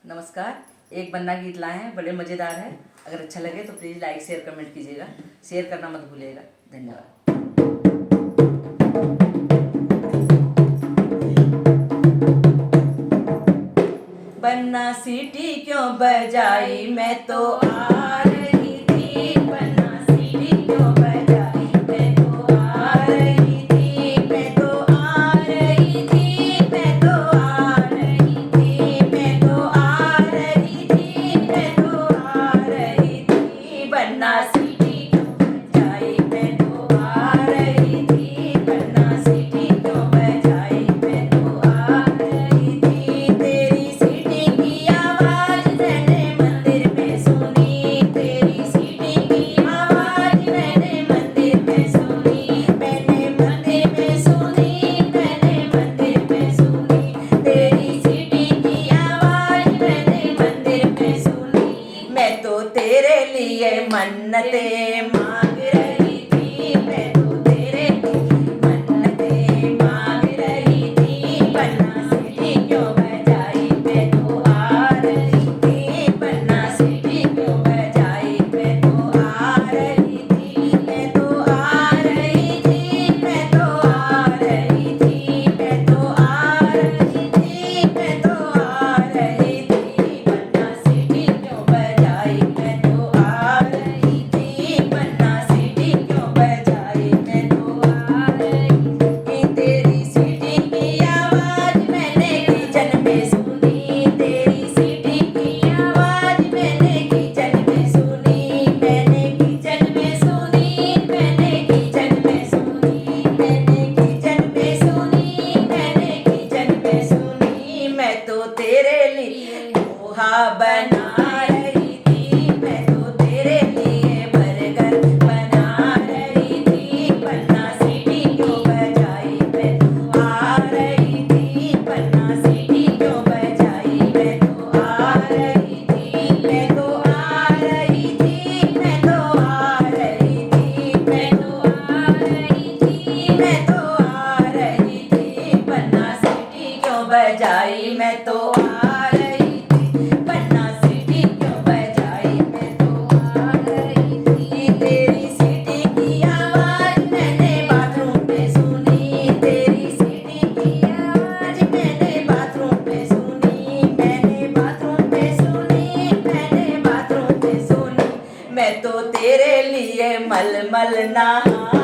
नमस्कार। एक बन्ना गीत लाए हैं, बड़े मज़ेदार है। अगर अच्छा लगे तो प्लीज़ लाइक शेयर कमेंट कीजिएगा। शेयर करना मत भूलिएगा। धन्यवाद। बन्ना सीटी क्यों बजाई, मैं तो आ रही थी। बन्ना सीटी क्यों बजाई, मैं तो आ रही थी। मैं तो आ रही थी। मैं तो आ रही थी। मैं तो आ रही थी। मैं तो आ रही थी। बन्ना सीटी क्यों बजाई, मैं तो आ रही थी। बन्ना सीटी क्यों बजाई, मैं तो आ रही थी। तेरी सीटी की आवाज़ मैंने मंदिर में सुनी। तेरी सीटी की आवाज़ मैंने मंदिर में सुनी। मैंने मंदिर में सुनी। मैंने मंदिर में सुनी। तेरी सीटी की आवाज़ मैंने मंदिर में सुनी। मैं तो तेरे लिए मन्नतें मांग रही थी। मैं तो तेरे लिए मन्नतें मांग रही थी। बन्ना सीटी क्यों बजाई, मैं तो आ रही थी। बन्ना सीटी क्यों बजाई, मैं तो आ रही थी। मैं तो आ रही थी। मैं तो आ रही थी। मैं तो आ रही थी। मैं तो आ रही थी। बन्ना सीटी क्यों बजाई, मैं तो आ रही थी। बन्ना सीटी क्यों बजाई, मैं तो आ रही थी। तेरी सीटी की आवाज़ मैंने किचन में सुनी। तेरी सीटी की आवाज़ मैंने किचन में सुनी। मैंने किचन में सुनी। मैंने किचन में सुनी। मैंने किचन में सुनी। मैंने किचन में सुनी। मैं तो तेरे लिए पोहा बना रही थी। मैं तो तेरे लिए बर्गर बना रही थी। बन्ना सीटी क्यों बजाई, मैं तो आ रही थी। बन्ना सीटी क्यों बजाई, मैं तो आ रही थी। मैं तो आ रही थी। मैं तो आ रही थी। मैं तो आ रही थी। मैं तो आ रही थी। बन्ना सीटी क्यों बजाई, मैं तो आ रही थी। बन्ना सीटी क्यों बजाई, मैं तो आ रही थी। तेरी सीटी की आवाज़ मैंने बाथरूम में सुनी। तेरी सीटी की आवाज़ मैंने बाथरूम में सुनी। मैंने बाथरूम में सुनी। मैंने बाथरूम में सुनी। मैं तो तेरे लिए मलमल नहा